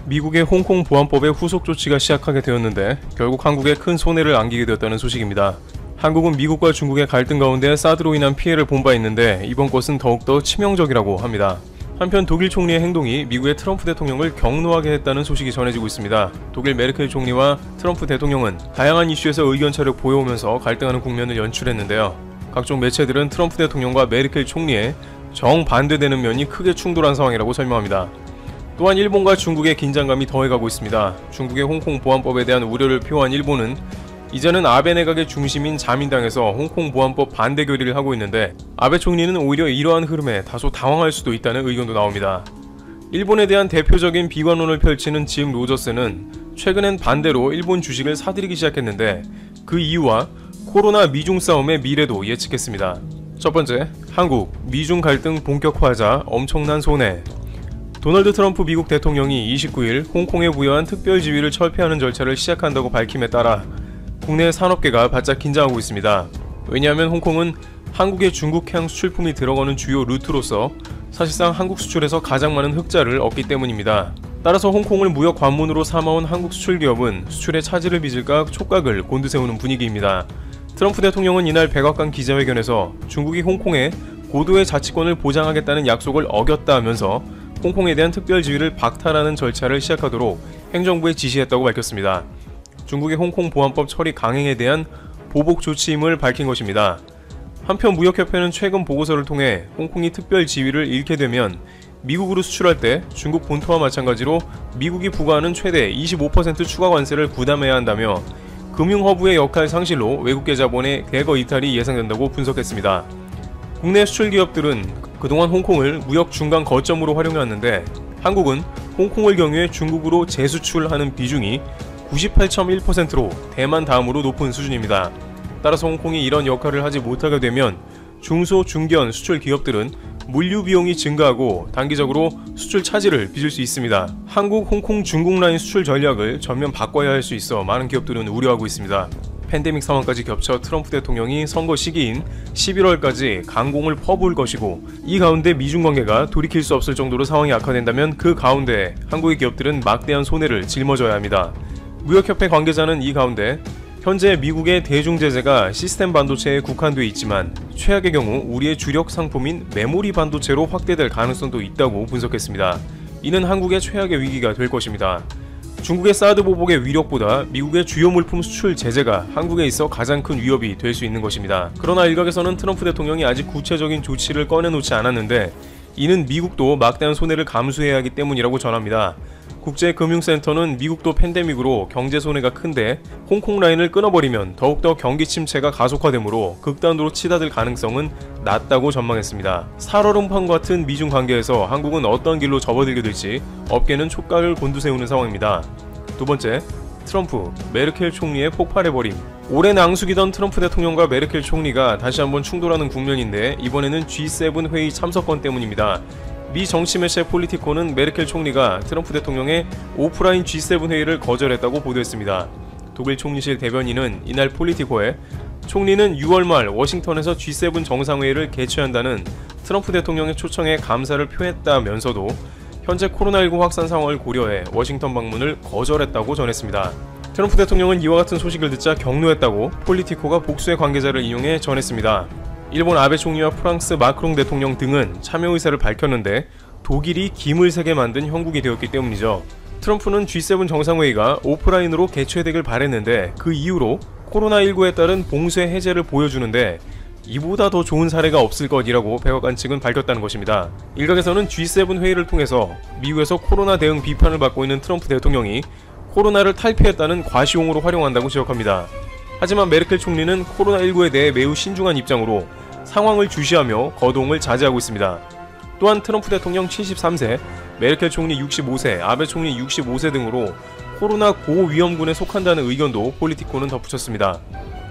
미국의 홍콩 보안법의 후속 조치가 시작하게 되었는데 결국 한국에 큰 손해를 안기게 되었다는 소식입니다. 한국은 미국과 중국의 갈등 가운데 사드로 인한 피해를 본 바 있는데 이번 것은 더욱더 치명적이라고 합니다. 한편 독일 총리의 행동이 미국의 트럼프 대통령을 격노하게 했다는 소식이 전해지고 있습니다. 독일 메르켈 총리와 트럼프 대통령은 다양한 이슈에서 의견 차를 보여오면서 갈등하는 국면을 연출했는데요. 각종 매체들은 트럼프 대통령과 메르켈 총리의 정반대되는 면이 크게 충돌한 상황이라고 설명합니다. 또한 일본과 중국의 긴장감이 더해가고 있습니다. 중국의 홍콩 보안법에 대한 우려를 표한 일본은 이제는 아베 내각의 중심인 자민당에서 홍콩 보안법 반대 결의를 하고 있는데 아베 총리는 오히려 이러한 흐름에 다소 당황할 수도 있다는 의견도 나옵니다. 일본에 대한 대표적인 비관론을 펼치는 짐 로저스는 최근엔 반대로 일본 주식을 사들이기 시작했는데 그 이유와 코로나 미중 싸움의 미래도 예측했습니다. 첫 번째, 한국, 미중 갈등 본격화하자 엄청난 손해. 도널드 트럼프 미국 대통령이 29일 홍콩에 부여한 특별지위를 철폐하는 절차를 시작한다고 밝힘에 따라 국내 산업계가 바짝 긴장하고 있습니다. 왜냐하면 홍콩은 한국의 중국향 수출품이 들어가는 주요 루트로서 사실상 한국 수출에서 가장 많은 흑자를 얻기 때문입니다. 따라서 홍콩을 무역 관문으로 삼아온 한국 수출기업은 수출에 차질을 빚을까 촉각을 곤두세우는 분위기입니다. 트럼프 대통령은 이날 백악관 기자회견에서 중국이 홍콩에 고도의 자치권을 보장하겠다는 약속을 어겼다 하면서 홍콩에 대한 특별지위를 박탈하는 절차를 시작하도록 행정부에 지시했다고 밝혔습니다. 중국의 홍콩 보안법 처리 강행에 대한 보복 조치임을 밝힌 것입니다. 한편 무역협회는 최근 보고서를 통해 홍콩이 특별지위를 잃게 되면 미국으로 수출할 때 중국 본토와 마찬가지로 미국이 부과하는 최대 25% 추가 관세를 부담해야 한다며 금융허브의 역할 상실로 외국계 자본의 대거 이탈이 예상된다고 분석했습니다. 국내 수출 기업들은 그동안 홍콩을 무역 중간 거점으로 활용해왔는데 한국은 홍콩을 경유해 중국으로 재수출하는 비중이 98.1%로 대만 다음으로 높은 수준입니다. 따라서 홍콩이 이런 역할을 하지 못하게 되면 중소, 중견 수출 기업들은 물류 비용이 증가하고 단기적으로 수출 차질을 빚을 수 있습니다. 한국, 홍콩, 중국 라인 수출 전략을 전면 바꿔야 할 수 있어 많은 기업들은 우려하고 있습니다. 팬데믹 상황까지 겹쳐 트럼프 대통령이 선거 시기인 11월까지 강공을 퍼부을 것이고 이 가운데 미중 관계가 돌이킬 수 없을 정도로 상황이 악화된다면 그 가운데 한국의 기업들은 막대한 손해를 짊어져야 합니다. 무역협회 관계자는 이 가운데 현재 미국의 대중 제재가 시스템 반도체에 국한되어 있지만 최악의 경우 우리의 주력 상품인 메모리 반도체로 확대될 가능성도 있다고 분석했습니다. 이는 한국의 최악의 위기가 될 것입니다. 중국의 사드 보복의 위력보다 미국의 주요 물품 수출 제재가 한국에 있어 가장 큰 위협이 될 수 있는 것입니다. 그러나 일각에서는 트럼프 대통령이 아직 구체적인 조치를 꺼내놓지 않았는데 이는 미국도 막대한 손해를 감수해야 하기 때문이라고 전합니다. 국제금융센터는 미국도 팬데믹으로 경제 손해가 큰데 홍콩 라인을 끊어버리면 더욱더 경기 침체가 가속화되므로 극단으로 치닫을 가능성은 낮다고 전망했습니다. 살얼음판 같은 미중 관계에서 한국은 어떤 길로 접어들게 될지 업계는 촉각을 곤두세우는 상황입니다. 두 번째, 트럼프, 메르켈 총리의 폭발해버림. 오랜 앙숙이던 트럼프 대통령과 메르켈 총리가 다시 한번 충돌하는 국면인데 이번에는 G7 회의 참석권 때문입니다. 미 정치 매체 폴리티코는 메르켈 총리가 트럼프 대통령의 오프라인 G7 회의를 거절했다고 보도했습니다. 독일 총리실 대변인은 이날 폴리티코에 총리는 6월 말 워싱턴에서 G7 정상회의를 개최한다는 트럼프 대통령의 초청에 감사를 표했다면서도 현재 코로나19 확산 상황을 고려해 워싱턴 방문을 거절했다고 전했습니다. 트럼프 대통령은 이와 같은 소식을 듣자 격노했다고 폴리티코가 복수의 관계자를 인용해 전했습니다. 일본 아베 총리와 프랑스 마크롱 대통령 등은 참여 의사를 밝혔는데 독일이 김을 세게 만든 형국이 되었기 때문이죠. 트럼프는 G7 정상회의가 오프라인으로 개최되길 바랬는데 그 이후로 코로나19에 따른 봉쇄 해제를 보여주는데 이보다 더 좋은 사례가 없을 것이라고 백악관 측은 밝혔다는 것입니다. 일각에서는 G7 회의를 통해서 미국에서 코로나 대응 비판을 받고 있는 트럼프 대통령이 코로나를 탈피했다는 과시용으로 활용한다고 지적합니다. 하지만 메르켈 총리는 코로나19에 대해 매우 신중한 입장으로 상황을 주시하며 거동을 자제하고 있습니다. 또한 트럼프 대통령 73세, 메르켈 총리 65세, 아베 총리 65세 등으로 코로나 고위험군에 속한다는 의견도 폴리티코는 덧붙였습니다.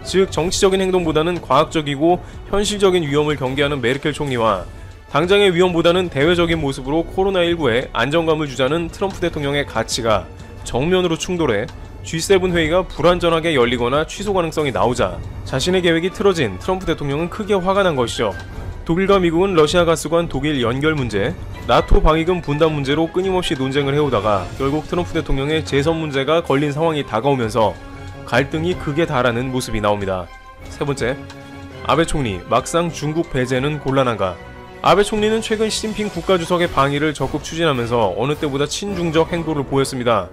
즉 정치적인 행동보다는 과학적이고 현실적인 위험을 경계하는 메르켈 총리와 당장의 위험보다는 대외적인 모습으로 코로나19에 안정감을 주자는 트럼프 대통령의 가치가 정면으로 충돌해 G7 회의가 불완전하게 열리거나 취소 가능성이 나오자 자신의 계획이 틀어진 트럼프 대통령은 크게 화가 난 것이죠. 독일과 미국은 러시아 가스관 독일 연결 문제, 나토 방위금 분담 문제로 끊임없이 논쟁을 해오다가 결국 트럼프 대통령의 재선 문제가 걸린 상황이 다가오면서 갈등이 극에 달하는 모습이 나옵니다. 세 번째, 아베 총리 막상 중국 배제는 곤란한가? 아베 총리는 최근 시진핑 국가주석의 방위를 적극 추진하면서 어느 때보다 친중적 행보를 보였습니다.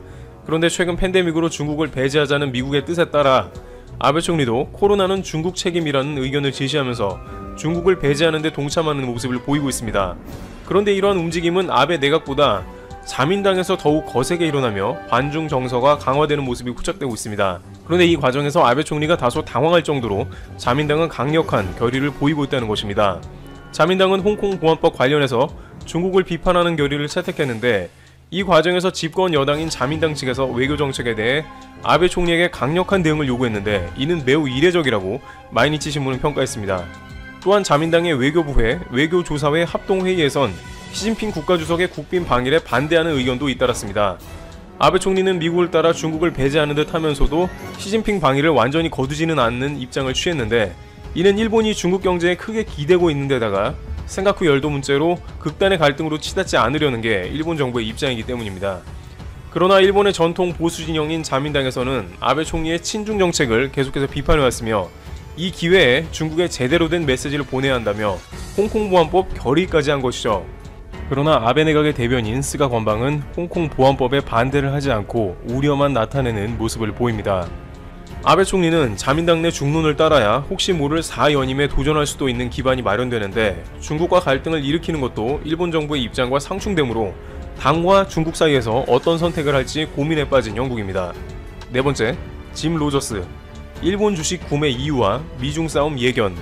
그런데 최근 팬데믹으로 중국을 배제하자는 미국의 뜻에 따라 아베 총리도 코로나는 중국 책임이라는 의견을 제시하면서 중국을 배제하는 데 동참하는 모습을 보이고 있습니다. 그런데 이러한 움직임은 아베 내각보다 자민당에서 더욱 거세게 일어나며 반중 정서가 강화되는 모습이 포착되고 있습니다. 그런데 이 과정에서 아베 총리가 다소 당황할 정도로 자민당은 강력한 결의를 보이고 있다는 것입니다. 자민당은 홍콩 보안법 관련해서 중국을 비판하는 결의를 채택했는데 이 과정에서 집권 여당인 자민당 측에서 외교 정책에 대해 아베 총리에게 강력한 대응을 요구했는데 이는 매우 이례적이라고 마이니치 신문은 평가했습니다. 또한 자민당의 외교부회, 외교조사회 합동회의에선 시진핑 국가주석의 국빈 방일에 반대하는 의견도 잇따랐습니다. 아베 총리는 미국을 따라 중국을 배제하는 듯 하면서도 시진핑 방일을 완전히 거두지는 않는 입장을 취했는데 이는 일본이 중국 경제에 크게 기대고 있는 데다가 생각 후 열도 문제로 극단의 갈등으로 치닫지 않으려는 게 일본 정부의 입장이기 때문입니다. 그러나 일본의 전통 보수 진영인 자민당에서는 아베 총리의 친중 정책을 계속해서 비판해왔으며 이 기회에 중국에 제대로 된 메시지를 보내야 한다며 홍콩 보안법 결의까지 한 것이죠. 그러나 아베 내각의 대변인 스가 관방은 홍콩 보안법에 반대를 하지 않고 우려만 나타내는 모습을 보입니다. 아베 총리는 자민당 내 중론을 따라야 혹시 모를 4연임에 도전할 수도 있는 기반이 마련되는데 중국과 갈등을 일으키는 것도 일본 정부의 입장과 상충되므로 당과 중국 사이에서 어떤 선택을 할지 고민에 빠진 영국입니다. 네 번째, 짐 로저스. 일본 주식 구매 이유와 미중 싸움 예견.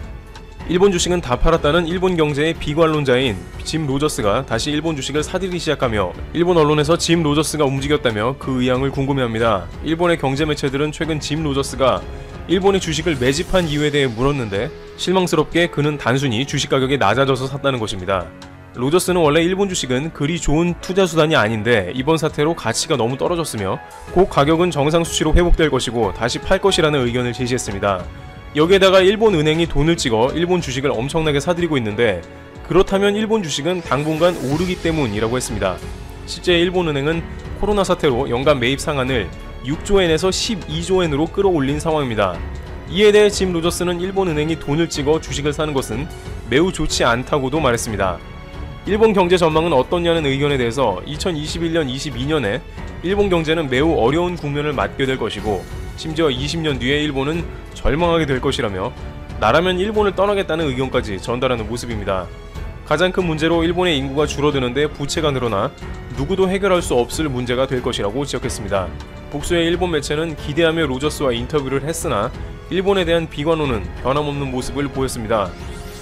일본 주식은 다 팔았다는 일본 경제의 비관론자인 짐 로저스가 다시 일본 주식을 사들이기 시작하며 일본 언론에서 짐 로저스가 움직였다며 그 의향을 궁금해합니다. 일본의 경제 매체들은 최근 짐 로저스가 일본의 주식을 매집한 이유에 대해 물었는데 실망스럽게 그는 단순히 주식 가격이 낮아져서 샀다는 것입니다. 로저스는 원래 일본 주식은 그리 좋은 투자 수단이 아닌데 이번 사태로 가치가 너무 떨어졌으며 곧 가격은 정상 수치로 회복될 것이고 다시 팔 것이라는 의견을 제시했습니다. 여기에다가 일본 은행이 돈을 찍어 일본 주식을 엄청나게 사들이고 있는데 그렇다면 일본 주식은 당분간 오르기 때문이라고 했습니다. 실제 일본 은행은 코로나 사태로 연간 매입 상한을 6조엔에서 12조엔으로 끌어올린 상황입니다. 이에 대해 짐 로저스는 일본 은행이 돈을 찍어 주식을 사는 것은 매우 좋지 않다고도 말했습니다. 일본 경제 전망은 어떠냐는 의견에 대해서 2021년, 22년에 일본 경제는 매우 어려운 국면을 맞게 될 것이고 심지어 20년 뒤에 일본은 절망하게 될 것이라며 나라면 일본을 떠나겠다는 의견까지 전달하는 모습입니다. 가장 큰 문제로 일본의 인구가 줄어드는데 부채가 늘어나 누구도 해결할 수 없을 문제가 될 것이라고 지적했습니다. 복수의 일본 매체는 기대하며 로저스와 인터뷰를 했으나 일본에 대한 비관론은 변함없는 모습을 보였습니다.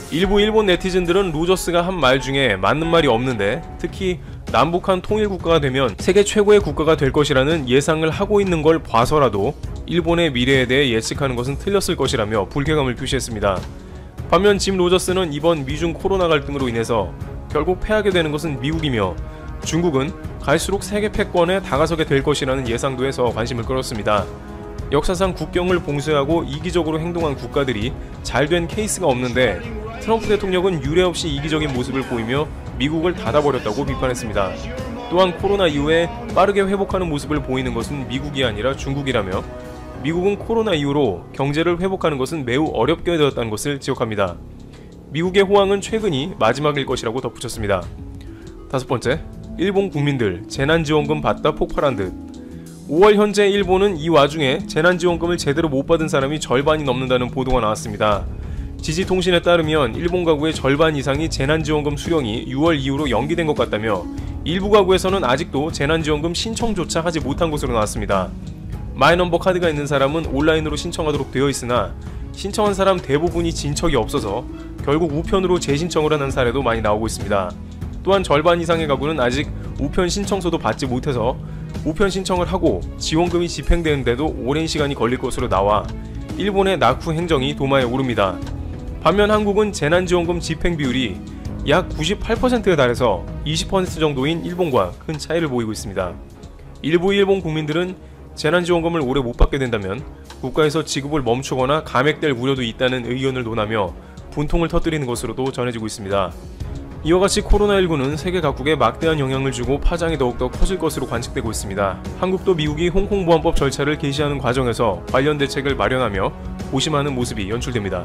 일부 일본 네티즌들은 로저스가 한 말 중에 맞는 말이 없는데 특히 남북한 통일국가가 되면 세계 최고의 국가가 될 것이라는 예상을 하고 있는 걸 봐서라도 일본의 미래에 대해 예측하는 것은 틀렸을 것이라며 불쾌감을 표시했습니다. 반면 짐 로저스는 이번 미중 코로나 갈등으로 인해서 결국 패하게 되는 것은 미국이며 중국은 갈수록 세계 패권에 다가서게 될 것이라는 예상도 해서 관심을 끌었습니다. 역사상 국경을 봉쇄하고 이기적으로 행동한 국가들이 잘된 케이스가 없는데 트럼프 대통령은 유례없이 이기적인 모습을 보이며 미국을 닫아버렸다고 비판했습니다. 또한 코로나 이후에 빠르게 회복하는 모습을 보이는 것은 미국이 아니라 중국이라며 미국은 코로나 이후로 경제를 회복하는 것은 매우 어렵게 되었다는 것을 지적합니다. 미국의 호황은 최근이 마지막일 것이라고 덧붙였습니다. 다섯 번째, 일본 국민들 재난지원금 받다 폭발한 듯. 5월 현재 일본은 이 와중에 재난지원금을 제대로 못 받은 사람이 절반이 넘는다는 보도가 나왔습니다. 지지통신에 따르면 일본 가구의 절반 이상이 재난지원금 수령이 6월 이후로 연기된 것 같다며 일부 가구에서는 아직도 재난지원금 신청조차 하지 못한 것으로 나왔습니다. 마이넘버 카드가 있는 사람은 온라인으로 신청하도록 되어 있으나 신청한 사람 대부분이 진척이 없어서 결국 우편으로 재신청을 하는 사례도 많이 나오고 있습니다. 또한 절반 이상의 가구는 아직 우편 신청서도 받지 못해서 우편 신청을 하고 지원금이 집행되는데도 오랜 시간이 걸릴 것으로 나와 일본의 낙후 행정이 도마에 오릅니다. 반면 한국은 재난지원금 집행 비율이 약 98%에 달해서 20% 정도인 일본과 큰 차이를 보이고 있습니다. 일부 일본 국민들은 재난지원금을 올해 못 받게 된다면 국가에서 지급을 멈추거나 감액될 우려도 있다는 의견을 논하며 분통을 터뜨리는 것으로도 전해지고 있습니다. 이와 같이 코로나19는 세계 각국에 막대한 영향을 주고 파장이 더욱더 커질 것으로 관측되고 있습니다. 한국도 미국이 홍콩보안법 절차를 개시하는 과정에서 관련 대책을 마련하며 고심하는 모습이 연출됩니다.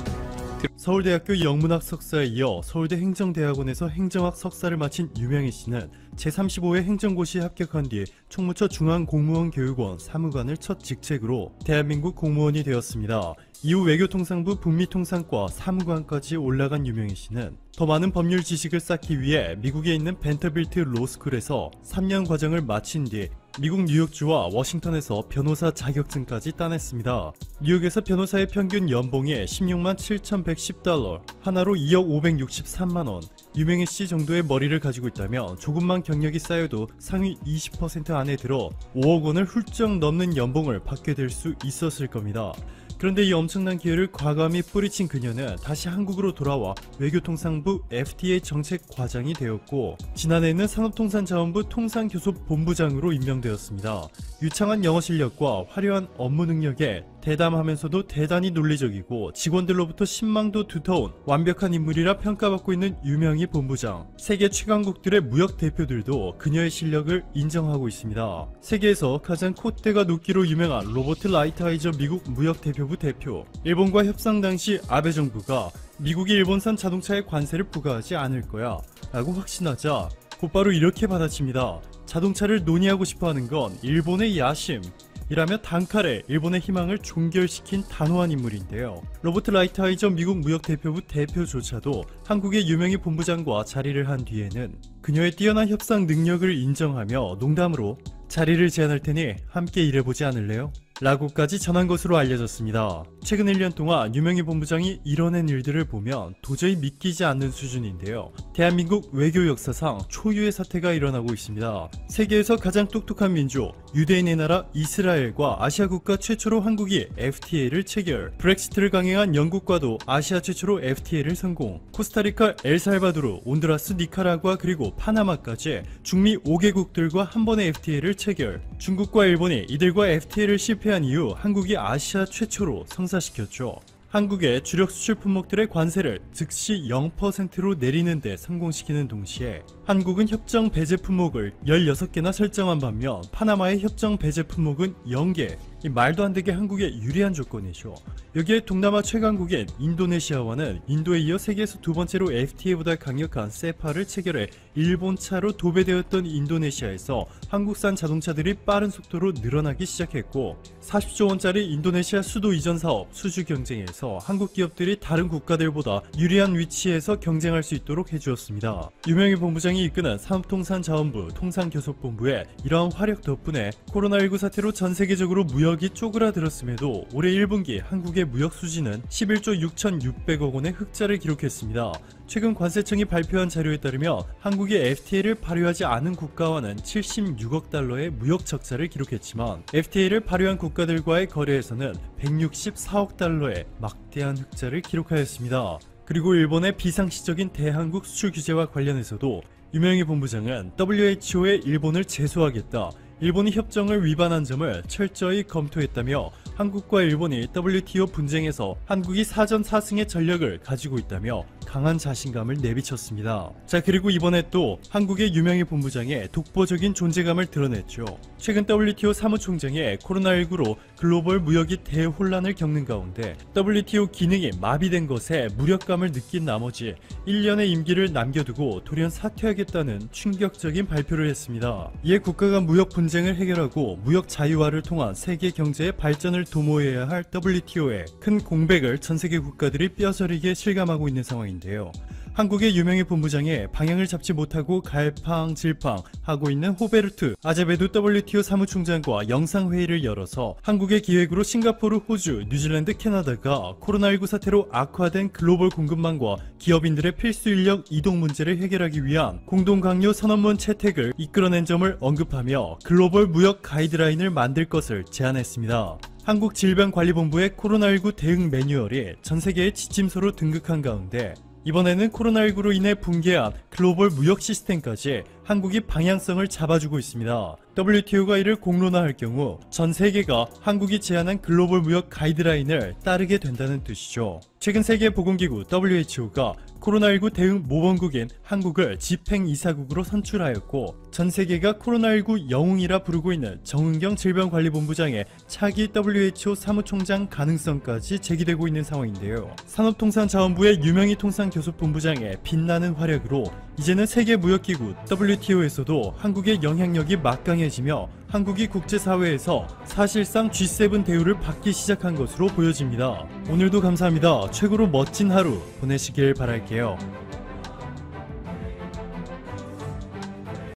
서울대학교 영문학 석사에 이어 서울대 행정대학원에서 행정학 석사를 마친 유명희 씨는 제35회 행정고시에 합격한 뒤 총무처 중앙공무원교육원 사무관을 첫 직책으로 대한민국 공무원이 되었습니다. 이후 외교통상부 북미통상과 사무관까지 올라간 유명희 씨는 더 많은 법률 지식을 쌓기 위해 미국에 있는 벤터빌트 로스쿨에서 3년 과정을 마친 뒤 미국 뉴욕주와 워싱턴에서 변호사 자격증까지 따냈습니다. 뉴욕에서 변호사의 평균 연봉이 16만 7,110달러, 하나로 2억 563만원, 유명희 씨 정도의 머리를 가지고 있다면 조금만 경력이 쌓여도 상위 20% 안에 들어 5억 원을 훌쩍 넘는 연봉을 받게 될 수 있었을 겁니다. 그런데 이 엄청난 기회를 과감히 뿌리친 그녀는 다시 한국으로 돌아와 외교통상부 FTA 정책과장이 되었고, 지난해에는 산업통상자원부 통상교섭본부장으로 임명되었습니다. 유창한 영어 실력과 화려한 업무 능력에 대담하면서도 대단히 논리적이고 직원들로부터 신망도 두터운 완벽한 인물이라 평가받고 있는 유명희 본부장. 세계 최강국들의 무역 대표들도 그녀의 실력을 인정하고 있습니다. 세계에서 가장 콧대가 높기로 유명한 로버트 라이트하이저 미국 무역 대표부 대표. 일본과 협상 당시 아베 정부가 미국이 일본산 자동차에 관세를 부과하지 않을 거야 라고 확신하자 곧바로 이렇게 받아칩니다. 자동차를 논의하고 싶어하는 건 일본의 야심 이라며 단칼에 일본의 희망을 종결시킨 단호한 인물인데요. 로버트 라이트하이저 미국 무역대표부 대표조차도 한국의 유명희 본부장과 자리를 한 뒤에는 그녀의 뛰어난 협상 능력을 인정하며 농담으로 자리를 제안할 테니 함께 일해보지 않을래요? 라고까지 전한 것으로 알려졌습니다. 최근 1년 동안 유명희 본부장이 이뤄낸 일들을 보면 도저히 믿기지 않는 수준인데요. 대한민국 외교 역사상 초유의 사태가 일어나고 있습니다. 세계에서 가장 똑똑한 민족, 유대인의 나라 이스라엘과 아시아 국가 최초로 한국이 FTA를 체결, 브렉시트를 강행한 영국과도 아시아 최초로 FTA를 성공, 코스타리카, 엘살바도르, 온두라스, 니카라과 그리고 파나마까지 중미 5개국들과 한 번의 FTA를 체결, 중국과 일본이 이들과 FTA를 실패한 이후 한국이 아시아 최초로 성사시켰죠. 한국의 주력 수출 품목들의 관세를 즉시 0%로 내리는 데 성공시키는 동시에 한국은 협정 배제 품목을 16개나 설정한 반면 파나마의 협정 배제 품목은 0개, 이 말도 안 되게 한국에 유리한 조건이죠. 여기에 동남아 최강국인 인도네시아와는 인도에 이어 세계에서 두 번째로 FTA보다 강력한 세파를 체결해 일본 차로 도배되었던 인도네시아에서 한국산 자동차들이 빠른 속도로 늘어나기 시작했고, 40조 원짜리 인도네시아 수도 이전 사업 수주 경쟁에서 한국 기업들이 다른 국가들보다 유리한 위치에서 경쟁할 수 있도록 해주었습니다. 유명희 본부장이 이끄는 산업통상자원부 통상교섭본부의 이러한 화력 덕분에 코로나19 사태로 전 세계적으로 무역이 쪼그라들었음에도 올해 1분기 한국의 무역 수지는 11조 6,600억 원의 흑자를 기록했습니다. 최근 관세청이 발표한 자료에 따르면 한국이 FTA를 발효하지 않은 국가와는 76억 달러의 무역 적자를 기록했지만 FTA를 발효한 국가들과의 거래에서는 164억 달러의 막대한 흑자를 기록하였습니다. 그리고 일본의 비상시적인 대한국 수출 규제와 관련해서도 유명희 본부장은 WHO에 일본을 제소하겠다, 일본이 협정을 위반한 점을 철저히 검토했다며 한국과 일본이 WTO 분쟁에서 한국이 사전사승의 전력을 가지고 있다며 강한 자신감을 내비쳤습니다. 자, 그리고 이번에 또 한국의 유명희 본부장의 독보적인 존재감을 드러냈죠. 최근 WTO 사무총장이 코로나19로 글로벌 무역이 대혼란을 겪는 가운데 WTO 기능이 마비된 것에 무력감을 느낀 나머지 1년의 임기를 남겨두고 돌연 사퇴하겠다는 충격적인 발표를 했습니다. 이에 국가 간 무역 분쟁을 해결하고 무역 자유화를 통한 세계 경제의 발전을 도모해야 할 WTO에 큰 공백을 전세계 국가들이 뼈저리게 실감하고 있는 상황인데요. 한국의 유명희 본부장의 방향을 잡지 못하고 갈팡질팡 하고 있는 호베르트 아제베도 WTO 사무총장과 영상회의를 열어서 한국의 기획으로 싱가포르, 호주, 뉴질랜드, 캐나다가 코로나19 사태로 악화된 글로벌 공급망과 기업인들의 필수 인력 이동 문제를 해결하기 위한 공동 강요 선언문 채택을 이끌어낸 점을 언급하며 글로벌 무역 가이드라인을 만들 것을 제안했습니다. 한국질병관리본부의 코로나19 대응 매뉴얼이 전 세계의 지침서로 등극한 가운데 이번에는 코로나19로 인해 붕괴한 글로벌 무역 시스템까지 한국이 방향성을 잡아주고 있습니다. WTO가 이를 공론화할 경우 전 세계가 한국이 제안한 글로벌 무역 가이드라인을 따르게 된다는 뜻이죠. 최근 세계보건기구 WHO가 코로나19 대응 모범국인 한국을 집행이사국으로 선출하였고, 전 세계가 코로나19 영웅이라 부르고 있는 정은경 질병관리본부장의 차기 WHO 사무총장 가능성까지 제기되고 있는 상황인데요. 산업통상자원부의 유명희 통상교섭본부장의 빛나는 활약으로 이제는 세계무역기구 WTO에서도 한국의 영향력이 막강해지며 한국이 국제사회에서 사실상 G7 대우를 받기 시작한 것으로 보여집니다. 오늘도 감사합니다. 최고로 멋진 하루 보내시길 바랄게요.